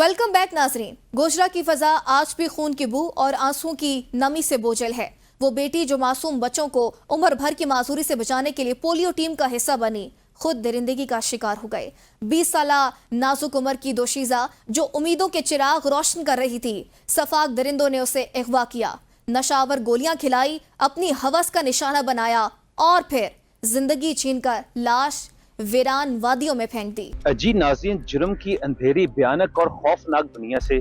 Welcome back नाजरीन। गोजरा की फजा आज भी खून की बू और आंसुओं की नमी से बोझल है। वो बेटी जो मासूम बच्चों को उम्र भर की माजूरी से बचाने के लिए पोलियो टीम का हिस्सा बनी, खुद दरिंदगी का शिकार हो गए। 20 साल नाजुक उम्र की दोशीजा जो उम्मीदों के चिराग रोशन कर रही थी, सफाक दरिंदों ने उसे अगवा किया, नशावर गोलियां खिलाई, अपनी हवस का निशाना बनाया और फिर जिंदगी छीनकर लाश वीरान वादियों में फेंक दी। जी नाज़रीन, जुर्म की अंधेरी, भयानक और खौफनाक दुनिया से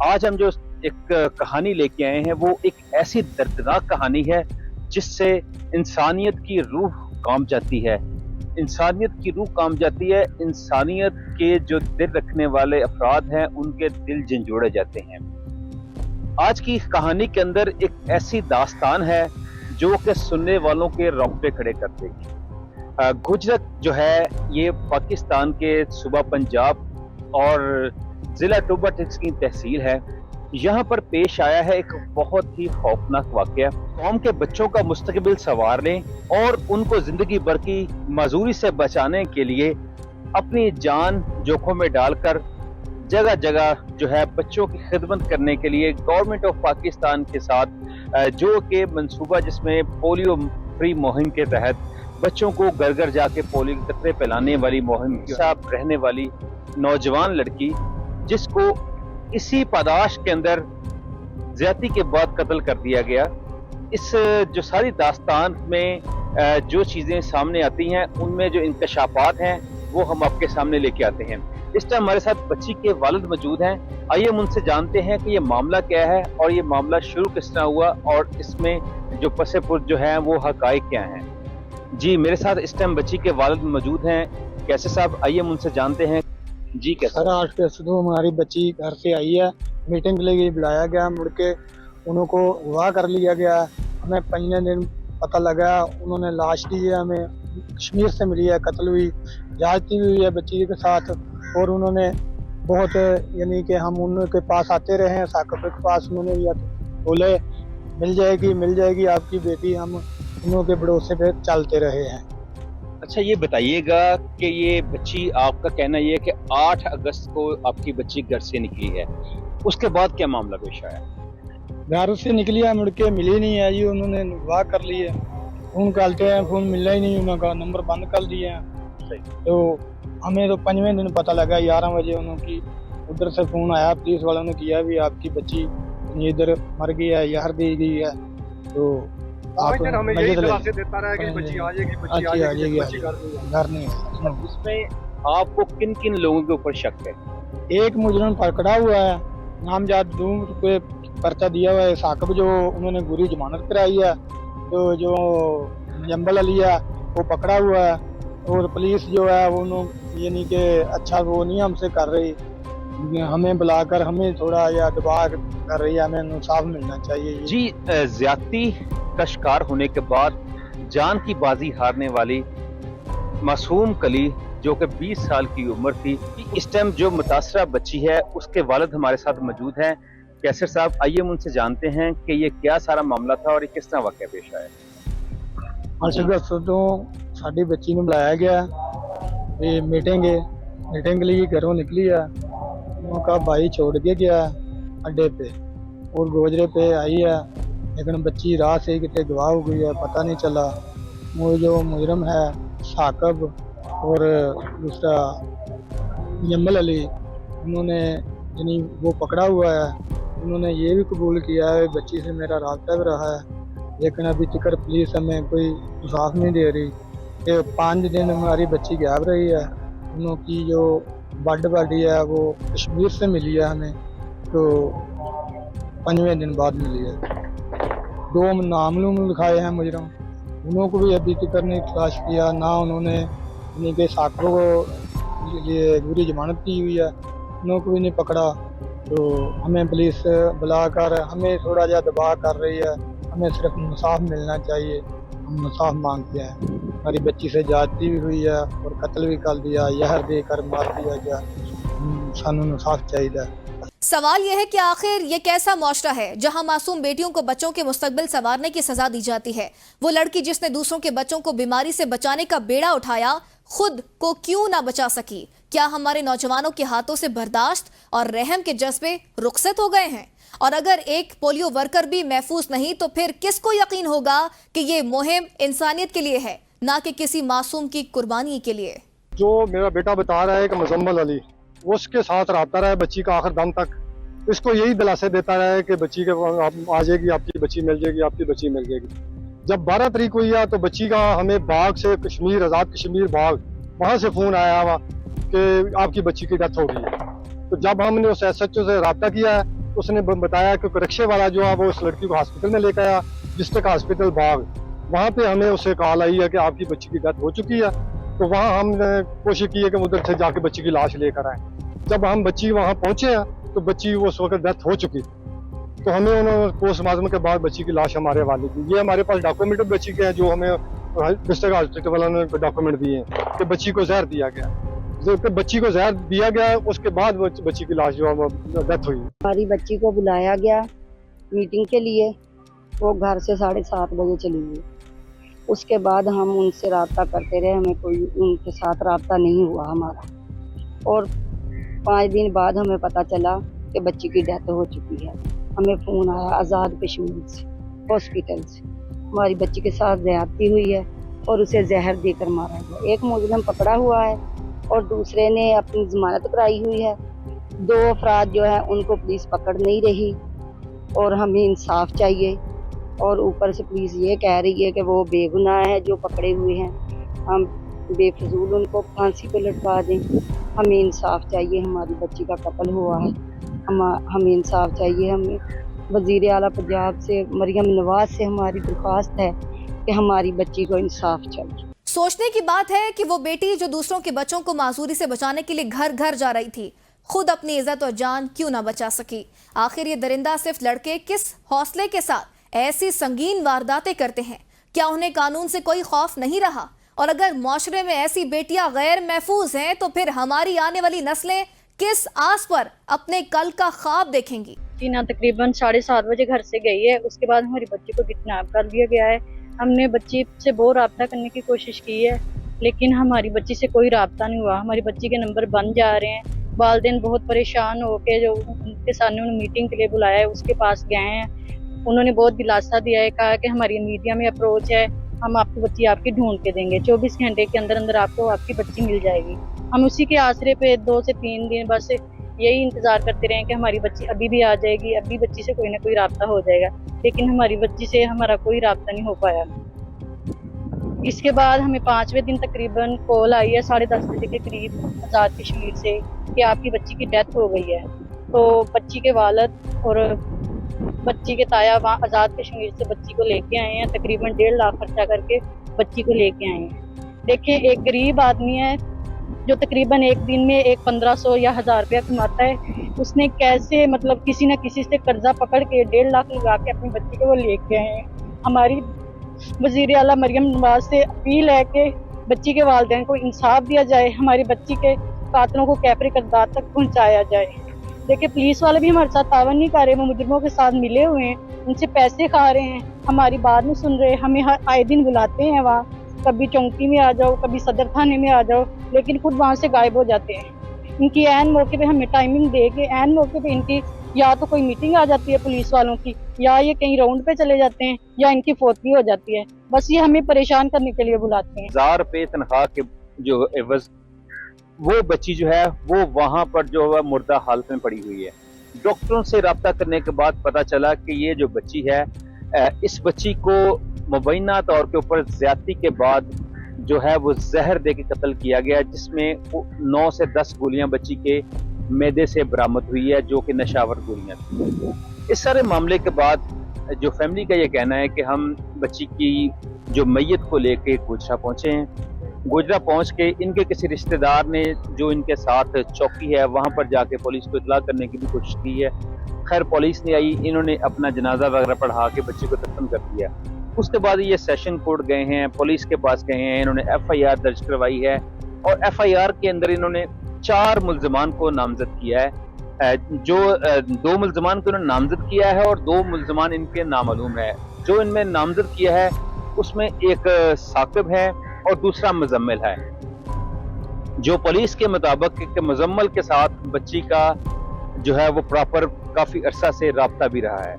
आज हम जो एक कहानी लेके आए हैं वो एक ऐसी दर्दनाक कहानी है जिससे इंसानियत की रूह काम जाती है। इंसानियत की रूह काम जाती है। इंसानियत के जो दिल रखने वाले अफराद हैं उनके दिल झंझोड़े जाते हैं। आज की कहानी के अंदर एक ऐसी दास्तान है जो कि सुनने वालों के रोंगटे खड़े कर देगी। गुजरात जो है ये पाकिस्तान के सूबा पंजाब और जिला टोबा टिक्स की तहसील है। यहाँ पर पेश आया है एक बहुत ही खौफनाक वाकया। कौम के बच्चों का मुस्तकबिल संवारने और उनको जिंदगी भर की मजूरी से बचाने के लिए अपनी जान जोखों में डालकर जगह जगह जो है बच्चों की खिदमत करने के लिए गवर्नमेंट ऑफ पाकिस्तान के साथ जो कि मंसूबा जिसमें पोलियो फ्री मुहिम के तहत बच्चों को घर घर जाके पोलियो के कतरे पिलाने वाली मुहिम के साथ रहने वाली नौजवान लड़की, जिसको इसी पादाश के अंदर ज्यादती के बाद कत्ल कर दिया गया। इस जो सारी दास्तान में जो चीजें सामने आती हैं उनमें जो इंकशाफात हैं वो हम आपके सामने लेके आते हैं। इस टाइम हमारे साथ बच्ची के वालिद मौजूद हैं। आइए हम उनसे जानते हैं कि ये मामला क्या है और ये मामला शुरू किस तरह हुआ और इसमें जो पसेपुर जो है वो हकाइक क्या हैं। जी, मेरे साथ इस टाइम बच्ची के वालिद मौजूद हैं। कैसे साहब, आइए हम उनसे जानते हैं। जी कैसे सर, आज के सुबह हमारी बच्ची घर से आई है, मीटिंग के लिए बुलाया गया, मुड़ के उनको अगवा कर लिया गया। हमें 5 दिन पता लगा, उन्होंने लाश दी है, हमें कश्मीर से मिली है, कत्ल हुई, जाती हुई है बच्ची के साथ। और उन्होंने बहुत यानी कि हम उनके पास आते रहे हैं, साकब के पास, उन्होंने बोले मिल जाएगी आपकी बेटी। हम उनके भरोसे पे चलते रहे हैं। अच्छा, ये बताइएगा कि ये बच्ची, आपका कहना ये है कि 8 अगस्त को आपकी बच्ची घर से निकली है, उसके बाद क्या मामला पेश आया? घर से निकली है, मुड़ के मिली नहीं है जी, उन्होंने अगवा कर लिए। फोन करते हैं, फोन मिला ही नहीं, उनका नंबर बंद कर दिए हैं। तो हमें तो 5वें दिन पता लगा, 11 बजे उनकी उधर से फोन आया, पुलिस वालों ने किया भी आपकी बच्ची इधर मर गई है, यहां दी गई है। तो हमें यही दिलासे देता रहा कि बच्ची आ जाएगी, घर नहीं। इसमें आपको किन किन लोगों के ऊपर शक है? एक मुजरिम पकड़ा हुआ है, नामजद पे पर्चा दिया हुआ है, साकब जो उन्होंने बुरी जमानत कराई है। तो जो जंबल अली है वो पकड़ा हुआ है। और पुलिस जो है वो यानी कि अच्छा वो नहीं हमसे कर रही, हमें बुलाकर हमें थोड़ा या दबाव कर रही है, हमें इंसाफ मिलना चाहिए। जी, ज्यादती का शिकार होने के बाद जान की बाजी हारने वाली मासूम कली जो कि 20 साल की उम्र थी, इस टाइम जो मुतासरा बच्ची है उसके वालिद हमारे साथ मौजूद हैं। कैसर साहब, आइए हम उनसे जानते हैं कि ये क्या सारा मामला था और ये किस तरह वाकया पेश आया। तो साड़ी बच्ची ने बुलाया गया, ये मीटिंग के लिए घरों निकली है, उनका भाई छोड़ के गया अड्डे पे और गोजरे पे आई है, लेकिन बच्ची राह से कितने गवाह हो गई है, पता नहीं चला। वो जो मुजरम है साकब और दूसरा जम्बल अली, उन्होंने यानी वो पकड़ा हुआ है, उन्होंने ये भी कबूल किया है बच्ची से मेरा राब्ता भी रहा है, लेकिन अभी तक पुलिस हमें कोई इंसाफ नहीं दे रही। कि 5 दिन हमारी बच्ची गायब रही है, उनकी जो बड बॉडी है वो कश्मीर से मिली है हमें, तो 5वें दिन बाद मिली है। 2 नामलूम लिखाए हैं मुजरम, उनको भी अभी तक नहीं तलाश किया, ना उन्होंने इनके साकों को ये बुरी जमानत की हुई है, उनको भी नहीं पकड़ा। तो हमें पुलिस बुलाकर हमें थोड़ा सा दबाव कर रही है, हमें सिर्फ इंसाफ मिलना चाहिए, हम इंसाफ मांगते हैं। हमारी बच्ची से जाती भी हुई है और कत्ल भी कर दिया, जहर देकर मार दिया गया, सानू इंसाफ चाहिए। सवाल यह है कि आखिर ये कैसा मुआशरा है जहां मासूम बेटियों को बच्चों के मुस्तकबिल संवारने की सजा दी जाती है। वो लड़की जिसने दूसरों के बच्चों को बीमारी से बचाने का बेड़ा उठाया, खुद को क्यों ना बचा सकी? क्या हमारे नौजवानों के हाथों से बर्दाश्त और रहम के जज्बे रुखसत हो गए हैं? और अगर एक पोलियो वर्कर भी महफूज नहीं तो फिर किसको यकीन होगा कि ये मुहिम इंसानियत के लिए है, ना कि किसी मासूम की कुर्बानी के लिए। जो मेरा बेटा बता रहा है कि मुजम्मल अली वो उसके साथ रहता रहा बच्ची का आखिर दम तक, इसको यही दिलासे देता रहा है कि बच्ची के आ जाएगी, आपकी बच्ची मिल जाएगी, आपकी बच्ची मिल जाएगी। जब 12 तारीख हुई है तो बच्ची का हमें बाग से कश्मीर, आज़ाद कश्मीर बाग, वहाँ से फ़ोन आया हुआ कि आपकी बच्ची की डेथ हो गई है। तो जब हमने उस SHO से रब्ता किया है, उसने बताया कि रिक्शे वाला जो है वो उस लड़की को हॉस्पिटल में लेकर आया, डिस्ट्रिक्ट हॉस्पिटल बाग। वहाँ पे हमें उससे कॉल आई है कि आपकी बच्ची की डेथ हो चुकी है। तो वहाँ हमने कोशिश की है कि उधर से जाके बच्ची की लाश लेकर आए। जब हम बच्ची वहाँ पहुँचे हैं तो बच्ची उस वक्त डेथ हो चुकी। तो हमें उन्होंने पोस्टमार्टम के बाद बच्ची की लाश हमारे हवाले की। ये हमारे पास डॉक्यूमेंट बच्ची के हैं जो हमें डिस्ट्रिक्ट हॉस्पिटल वालों ने डॉक्यूमेंट दिए हैं कि बच्ची को जहर दिया गया। जब बच्ची को जहर दिया गया उसके बाद बच्ची की लाश जो है वो डेथ हुई। हमारी बच्ची को बुलाया गया मीटिंग के लिए, वो घर से 7:30 बजे चली गई। उसके बाद हम उनसे रब्ता करते रहे, हमें कोई उनके साथ रब्ता नहीं हुआ हमारा। और 5 दिन बाद हमें पता चला कि बच्ची की डेथ हो चुकी है। हमें फ़ोन आया आज़ाद कश्मीर से, हॉस्पिटल से, हमारी बच्ची के साथ ज़्यादती हुई है और उसे जहर देकर मारा गया। एक मुजरिम पकड़ा हुआ है और दूसरे ने अपनी ज़मानत कराई हुई है। 2 अफराद जो है उनको पुलिस पकड़ नहीं रही और हमें इंसाफ चाहिए। और ऊपर से पुलिस ये कह रही है कि वो बेगुनाह है जो पकड़े हुए हैं, हम बेफजूल उनको फांसी पे लटका दें। हमें इंसाफ चाहिए, हमारी बच्ची का कत्ल हुआ है, हमें इंसाफ चाहिए। हमें वज़ीर आला पंजाब से मरियम नवाज से हमारी दरख्वास्त है कि हमारी बच्ची को इंसाफ चाहिए। सोचने की बात है कि वो बेटी जो दूसरों के बच्चों को मासूरी से बचाने के लिए घर घर जा रही थी, खुद अपनी इज्जत और जान क्यों ना बचा सकी? आखिर ये दरिंदा सिर्फ लड़के किस हौसले के साथ ऐसी संगीन वारदातें करते हैं? क्या उन्हें कानून से कोई खौफ नहीं रहा? और अगर माशरे में ऐसी बेटियां गैर महफूज हैं तो फिर हमारी आने वाली नस्लें किस आस पर अपने कल का ख्वाब देखेंगी? टीना तकरीबन 7:30 बजे घर से गई है। उसके बाद हमारी बच्ची को किडनैप कर लिया गया है। हमने बच्ची से बहुत रब्ता करने की कोशिश की है लेकिन हमारी बच्ची से कोई रब्ता नहीं हुआ। हमारी बच्ची के नंबर बंद जा रहे हैं। वालिदैन बहुत परेशान होकर जो उनके सामने उन्होंने मीटिंग के लिए बुलाया है उसके पास गए हैं। उन्होंने बहुत दिलासा दिया है, कहा कि हमारी मीडिया में अप्रोच है, हम आपकी बच्ची आपकी ढूंढ के देंगे, 24 घंटे के अंदर अंदर आपको आपकी बच्ची मिल जाएगी। हम उसी के आसरे पे 2 से 3 दिन बस यही इंतज़ार करते रहे कि हमारी बच्ची अभी भी आ जाएगी, अभी बच्ची से कोई ना कोई रब्ता हो जाएगा, लेकिन हमारी बच्ची से हमारा कोई रब्ता नहीं हो पाया। इसके बाद हमें 5वें दिन तकरीबन कॉल आई है 10:30 बजे के करीब आज़ाद कश्मीर से कि आपकी बच्ची की डेथ हो गई है। तो बच्ची के वालिद और बच्ची के ताया वहाँ आज़ाद कश्मीर से बच्ची को लेके आए हैं, तकरीबन 1.5 लाख खर्चा करके बच्ची को लेके आए हैं। देखिए एक गरीब आदमी है जो तकरीबन एक दिन में 1500 या 1000 रुपया कमाता है, उसने कैसे मतलब किसी न किसी से कर्जा पकड़ के 1.5 लाख लगा के अपनी बच्ची को वो लेके आए हैं। हमारी वज़ीर आला मरियम नवाज से अपील है कि बच्ची के वालिदैन को इंसाफ दिया जाए, हमारी बच्ची के कातलों को कैफरे करदार तक पहुँचाया जाए। देखिए पुलिस वाले भी हमारे साथ तावन नहीं कर रहे, वो मुजरिमों के साथ मिले हुए हैं, उनसे पैसे खा रहे हैं, हमारी बात नहीं सुन रहे। हमें हर आए दिन बुलाते हैं वहाँ, कभी चौकी में आ जाओ, कभी सदर थाने में आ जाओ, लेकिन खुद वहाँ से गायब हो जाते हैं। इनकी ऐन मौके पे हमें टाइमिंग दे के ऐन मौके पे इनकी या तो कोई मीटिंग आ जाती है पुलिस वालों की, या ये कहीं राउंड पे चले जाते हैं, या इनकी फौतगी हो जाती है। बस ये हमें परेशान करने के लिए बुलाते हैं। 1000 रुपए तनख्वाह के जो एवज वो बच्ची जो है वो वहां पर जो है मुर्दा हालत में पड़ी हुई है। डॉक्टरों से रब्ता करने के बाद पता चला कि ये जो बच्ची है, इस बच्ची को मुबैना तौर के ऊपर ज्यादती के बाद जो है वो जहर दे के कत्ल किया गया, जिसमें 9 से 10 गोलियां बच्ची के मैदे से बरामद हुई है जो कि नशावर गोलियां थी। इस सारे मामले के बाद जो फैमिली का ये कहना है कि हम बच्ची की जो मैयत को लेके गोजरा पहुंचे हैं। गोजरा पहुंच के इनके किसी रिश्तेदार ने जो इनके साथ चौकी है वहां पर जाके पुलिस को इतला करने की भी कोशिश की है। खैर पुलिस नहीं आई, इन्होंने अपना जनाजा वगैरह पढ़ा के बच्चे को दफन कर दिया। उसके बाद ये सेशन कोर्ट गए हैं, पुलिस के पास गए हैं, इन्होंने FIR दर्ज करवाई है और FIR के अंदर इन्होंने 4 मुल्ज़िमान को नामजद किया है। जो 2 मुल्ज़िमान को इन्होंने नामजद किया है और 2 मुल्ज़िमान इनके नामालूम है। जो इनमें नामजद किया है उसमें एक साकिब है और दूसरा मुजम्मिल है। जो पुलिस के मुताबिक कि मुजम्मल के साथ बच्ची का जो है वो प्रॉपर काफी अरसा से राब्ता भी रहा है।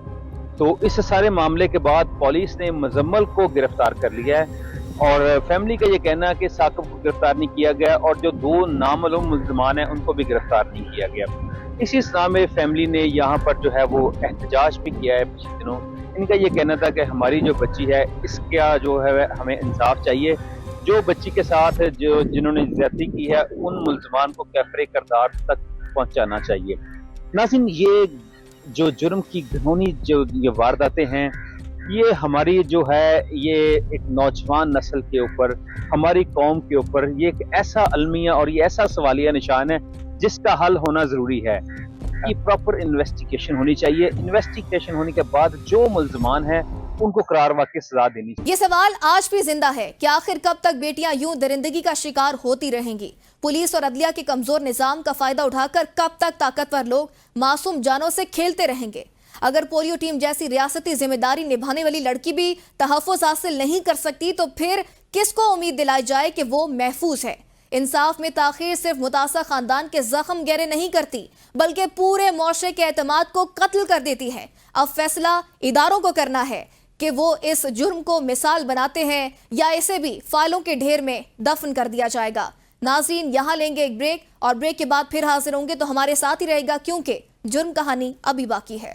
तो इस सारे मामले के बाद पुलिस ने मुजम्मल को गिरफ्तार कर लिया है और फैमिली का ये कहना है कि साकिब को गिरफ्तार नहीं किया गया और जो 2 नामालूम मुल्ज़मान हैं उनको भी गिरफ्तार नहीं किया गया। इसी सिलसिले में फैमिली ने यहाँ पर जो है वो एहतजाज भी किया है पिछले दिनों। इनका ये कहना था कि हमारी जो बच्ची है इसका जो है हमें इंसाफ चाहिए। जो बच्ची के साथ जो जिन्होंने ज्यादती की है उन मुल्ज़मान को कैफरे किरदार तक पहुँचाना चाहिए। नाज़रीन, ये जो जुर्म की घिनौनी जो ये वारदातें हैं, ये हमारी जो है ये एक नौजवान नस्ल के ऊपर, हमारी कौम के ऊपर ये एक ऐसा अलमिया और ये ऐसा सवालिया निशान है जिसका हल होना जरूरी है कि प्रॉपर इन्वेस्टिगेशन होनी चाहिए। इन्वेस्टिगेशन होने के बाद जो मुल्ज़मान है उनको करार वाकई सजा देनी चाहिए। ये सवाल आज भी जिंदा है कि आखिर कब तक बेटियां यूं दरिंदगी का शिकार होती रहेंगी। पुलिस और अदलिया के कमजोर निजाम का फायदा उठाकर कब तक ताकतवर लोग मासूम जानों से खेलते रहेंगे। अगर पोलियो टीम जैसी रियासती जिम्मेदारी निभाने वाली लड़की भी तहफ़्फ़ुज़ हासिल नहीं कर सकती तो फिर किसको उम्मीद दिलाई जाए कि वो महफूज है। इंसाफ में ताखीर सिर्फ मुतासा खानदान के जख्म गहरे नहीं करती बल्कि पूरे मुआशरे के एतमाद को कत्ल कर देती है। अब फैसला इदारों को करना है कि वो इस जुर्म को मिसाल बनाते हैं या इसे भी फाइलों के ढेर में दफन कर दिया जाएगा। नाज़रीन, यहाँ लेंगे एक ब्रेक और ब्रेक के बाद फिर हाजिर होंगे, तो हमारे साथ ही रहेगा क्योंकि जुर्म कहानी अभी बाकी है।